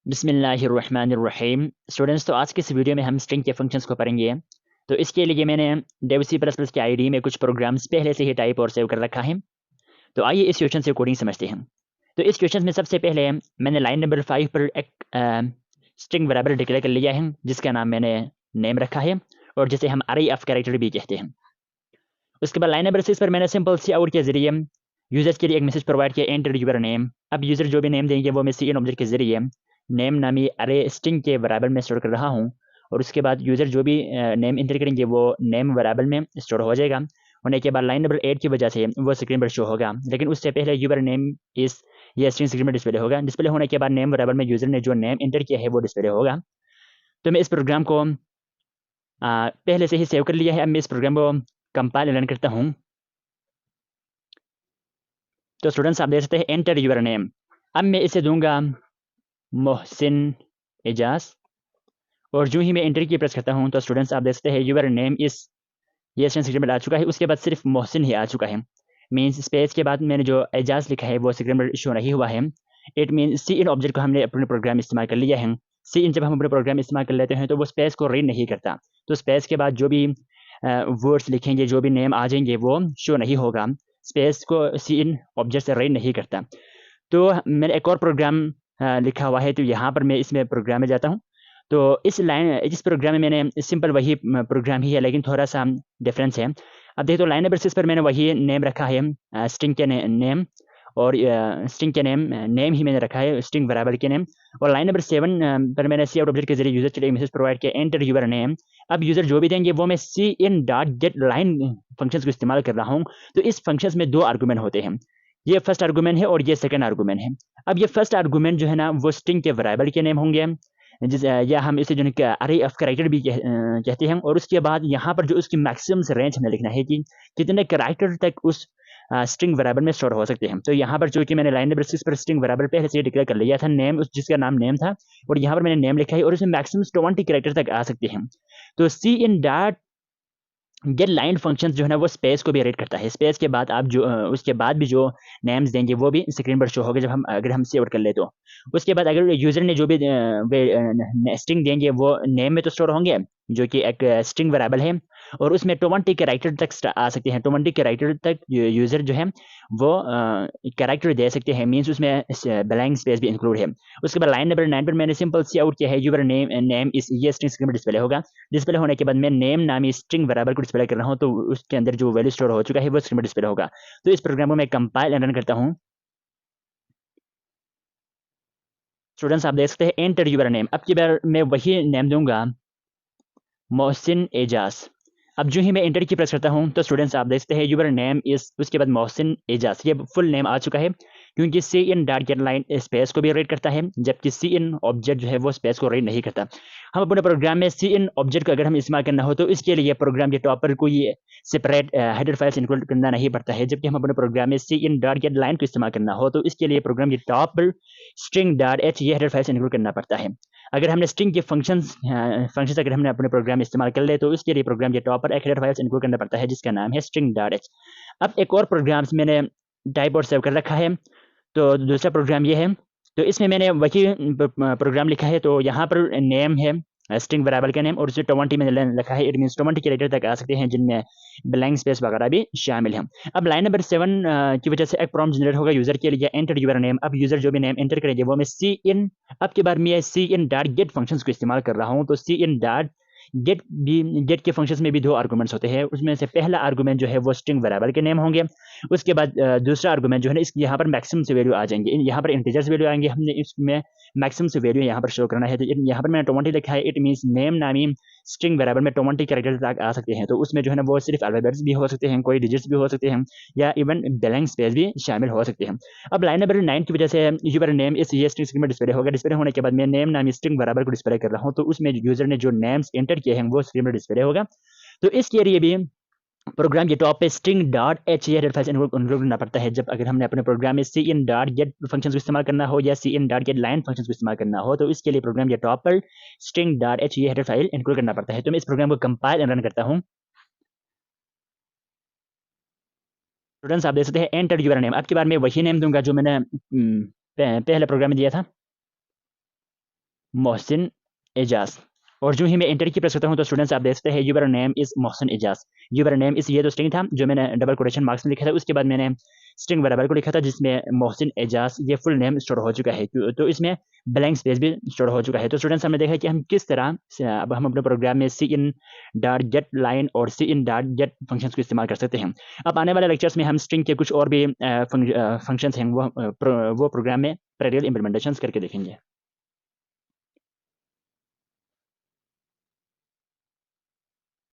बिस्मिल्लाहिर्रहमानिर्रहीम। स्टूडेंट्स, तो आज की इस वीडियो में हम स्ट्रिंग के फंक्शंस को पढ़ेंगे। तो इसके लिए मैंने डेव सी प्लस प्लस की आईडी में कुछ प्रोग्राम्स पहले से ही टाइप और सेव कर रखा है। तो आइए इस क्वेश्चन से कोडिंग समझते हैं। तो इस क्वेश्चन में सबसे पहले मैंने लाइन नंबर 5 पर एक स्ट्रिंग वेरिएबल डिक्लेयर कर लिया है जिसका नाम मैंने नेम रखा है और जिसे हम अरे ऑफ कैरेक्टर भी कहते हैं। उसके बाद लाइन नंबर 6 पर मैंने सिंपल सी आउट के जरिए यूजर्स के लिए एक मैसेज प्रोवाइड किया, एंटर यूजर नेम। अब यूजर जो भी नेम देंगे वो मैं सी इन ऑब्जेक्ट के जरिए नेम नामी अरे स्ट्रिंग के वेरिएबल में स्टोर कर रहा हूँ। और उसके बाद यूजर जो भी नेम इंटर करेंगे वो नेम वेरिएबल में स्टोर हो जाएगा। होने के बाद लाइन नंबर 8 की वजह से वो स्क्रीन पर शो होगा, लेकिन उससे पहले यूजर नेम इस ये स्ट्रिंग स्क्रीन पर डिस्प्ले होगा। डिस्प्ले होने के बाद नेम वेरिएबल में यूजर ने जो नेम इंटर किया है वो डिस्प्ले होगा। तो मैं इस प्रोग्राम को पहले से ही सेव कर लिया है। अब मैं इस प्रोग्राम को कंपाइल रन करता हूँ। तो स्टूडेंट्स आप देख सकते हैं एंटर यूर नेम। अब मैं इसे दूंगा मोहसिन एजाज और जो ही मैं एंटर की प्रेस करता हूं तो स्टूडेंट्स आप देख सकते हैं यूर नेम इस ये स्क्रीन पर आ चुका है। उसके बाद सिर्फ मोहसिन ही आ चुका है। मीन्स स्पेस के बाद मैंने जो एजाज लिखा है वो स्क्रीन पर शो नहीं हुआ है। It means see in object को हमने अपने प्रोग्राम इस्तेमाल कर लिया है। सी इन जब हम अपने प्रोग्राम इस्तेमाल कर लेते हैं तो वो स्पेस को रीड नहीं करता। तो स्पेस के बाद जो भी वर्ड्स लिखेंगे, जो भी नेम आ जाएंगे वो शो नहीं होगा। स्पेस को सी इन ऑब्जेक्ट से रीड नहीं करता। तो मैंने एक और प्रोग्राम लिखा हुआ है, तो यहाँ पर मैं इसमें प्रोग्राम में जाता हूँ। तो इस प्रोग्राम में मैंने सिंपल वही प्रोग्राम ही है, लेकिन थोड़ा सा डिफरेंस है। अब देखो लाइन नंबर 6 पर मैंने वही नेम रखा है, स्ट्रिंग के नेम। और स्ट्रिंग के नेम ही मैंने रखा है, स्ट्रिंग वेरिएबल के नेम। और लाइन नंबर 7 पर मैंने सी आउट ऑब्जेक्ट के जरिए यूजर के लिए मैसेज प्रोवाइड किया, एंटर यूर नेम। अब यूजर जो भी देंगे वो मैं cin dot getline functions को इस्तेमाल कर रहा हूँ। तो इस फंक्शंस में दो आर्गूमेंट होते हैं, ये फर्स्ट आर्गूमेंट है और ये सेकंड आर्गूमेंट है। अब ये फर्स्ट आर्गूमेंट जो है ना वो स्ट्रिंग के वेरिएबल के नेम होंगे, या हम इसे जो है अरे ऑफ कैरेक्टर भी कहते हैं। और उसके बाद यहाँ पर जो उसकी मैक्सिमम रेंज हमें लिखना है कि कितने कैरेक्टर तक उस स्ट्रिंग वेरिएबल में स्टोर हो सकते हैं। तो यहाँ पर जो कि मैंने लाइन नंबर 6 पर स्ट्रिंग वेरिएबल पहले से डिक्लेयर कर लिया था, नेम उस जिसका नाम नेम था, और यहाँ पर मैंने नेम लिखा है और इसमें मैक्सिमम 20 कैरेक्टर तक आ सकते हैं। तो cin dot getline function जो है ना वो स्पेस को भी रेट करता है। स्पेस के बाद आप जो उसके बाद भी जो नेम्स देंगे वो भी स्क्रीन पर शो होगा जब हम अगर हम सेव कर ले तो। उसके बाद अगर यूजर ने जो भी स्ट्रिंग देंगे वो नेम में तो स्टोर होंगे, जो कि एक स्ट्रिंग वेरिएबल है, और उसमें 20 कैरेक्टर तक आ सकते हैं। 20 कैरेक्टर तक यूजर जो है वो कैरेक्टर दे सकते हैं, मीन्स उसमें ब्लैंक स्पेस भी इंक्लूड है। उसके बाद लाइन नंबर 9 पर मैंने सिंपल सी आउट किया है, यूर नेम इस ये स्ट्रिंग स्क्रीन पर डिस्प्ले होगा। डिस्प्ले होने के बाद मैं नेम नामी स्ट्रिंग वेरिएबल को डिस्प्ले कर रहा हूँ, तो उसके अंदर जो वैल्यू स्टोर हो चुका है वो स्क्रीन पर डिस्प्ले होगा। तो इस प्रोग्राम को मैं कंपाइल रन करता हूँ। स्टूडेंट्स आप देख सकते हैं एंटर यूर नेम। अब की बार मैं वही नेम दूंगा, मोहसिन एजाज। अब जो ही मैं एंटर की प्रेस करता हूं तो स्टूडेंट्स आप देखते हैं यूर नेम इस उसके बाद मोहसिन एजाज, ये फुल नेम आ चुका है, क्योंकि cin dot getline space को भी रीड करता है जबकि सी इन ऑब्जेक्ट जो है वो स्पेस को रीड नहीं करता। हम अपने प्रोग्राम में सी इन ऑब्जेक्ट को अगर हम इस्तेमाल करना हो तो इसके लिए प्रोग्राम के टॉप पर कोई सेपरेट हेडर फाइल्स इंक्लूड करना नहीं पड़ता है। जबकि हम अपने प्रोग्राम में cin dot gate line को इस्तेमाल करना हो तो इसके लिए प्रोग्राम के टॉप पर स्ट्रिंग डॉट एच ये हेडर फाइल्स इंक्लूड करना पड़ता है। अगर हमने स्ट्रिंग के फंक्शंस अगर हमने अपने प्रोग्राम में इस्तेमाल कर ले तो इसके लिए प्रोग्राम के टॉप पर एक हेडर फाइल्स इंक्लूड करना पड़ता है जिसका नाम है स्ट्रिंग डॉट एच। अब एक और प्रोग्राम मैंने टाइप और सेव कर रखा है, तो दूसरा प्रोग्राम ये है। तो इसमें मैंने वही प्रोग्राम लिखा है, तो यहाँ पर नेम है स्ट्रिंग वेरिएबल का नेम और उसे 20 में लिखा है। इट मींस 20 कैरेक्टर तक आ सकते हैं जिनमें ब्लैंक स्पेस वगैरह भी शामिल है। अब लाइन नंबर 7 की वजह से एक प्रॉम्प्ट जनरेट होगा यूजर के लिए, एंटर यूर नेम। अब यूजर जो भी नेम एंटर करेंगे वो मैं सी इन, अब की बार मैं cin dot gate functions को इस्तेमाल कर रहा हूँ। तो सी इन डॉट गेट के फंक्शंस में भी दो आर्गुमेंट्स होते हैं। उसमें से पहला आर्गुमेंट जो है वो स्ट्रिंग वेरिएबल के नेम होंगे। उसके बाद दूसरा आर्गुमेंट जो है ना इस यहाँ पर मैक्सिमम से वैल्यू आ जाएंगे, यहाँ पर इंटीजर्स वैल्यू आएंगे, हमने इसमें मैक्सिमम से वैल्यू यहाँ पर शो करना है। तो यहाँ पर मैंने 20 लिखा है। इट मींस नेम नामी स्ट्रिंग वेरिएबल में 20 कैरेक्टर तक आ सकते हैं। तो उसमें जो है ना वो सिर्फ अल्फाबेट्स भी हो सकते हैं, कोई डिजिट्स भी हो सकते हैं, या इवन ब्लैंक स्पेस भी शामिल हो सकते हैं। अब लाइन नंबर 9 की वजह से यूजर नेम इस ये स्ट्रिंग में डिस्प्ले होगा। डिस्प्ले होने के बाद मैं नेम नामी स्ट्रिंग वेरिएबल को डिस्प्ले कर रहा हूँ, तो उसमें यूजर ने जो नेम्स एंटर किए हैं वो स्क्रीन में डिस्प्ले होगा। तो इसके लिए भी प्रोग्राम के टॉप पे स्ट्रिंग डॉट एच ये हेडर फाइल्स इंक्लूड करना पड़ता है। जब अगर हमने अपने प्रोग्राम में cin dot get function को इस्तेमाल करना हो या cin dot getline function को इस्तेमाल करना हो तो इसके लिए प्रोग्राम के टॉप पर स्ट्रिंग डॉट एच ये हेडर फाइल इंक्लूड करना पड़ता है। तो मैं इस प्रोग्राम को कंपाइल रन करता हूँ। स्टूडेंट्स आप देख सकते हैं एंटर यूर नेम। अब की बार मैं वही नेम दूंगा जो मैंने पहले प्रोग्राम में दिया था। मोहसिन एजाज। और जो ही मैं एंटर की प्रेस करता हूँ तो स्टूडेंट्स आप देख सकते हैं your name is Mohsin Ejaz. Your name is ये तो स्ट्रिंग था जो मैंने डबल कोटेशन मार्क्स में लिखा था, उसके बाद मैंने स्ट्रिंग बराबर को लिखा था जिसमें मोहसिन एजाज ये फुल नेम स्टोर हो चुका है, तो इसमें ब्लैंक स्पेस भी स्टोर हो चुका है। तो स्टूडेंट्स हमने देखा कि हम किस तरह अब हम अपने प्रोग्राम में cin dot gate line और सी इन डॉट गेट फंक्शंस को इस्तेमाल कर सकते हैं। अब आने वाले लेक्चर्स में हम स्ट्रिंग के कुछ और भी फंक्शंस हैं वो प्रोग्राम में पैरेलल इंप्लीमेंटेशंस करके देखेंगे।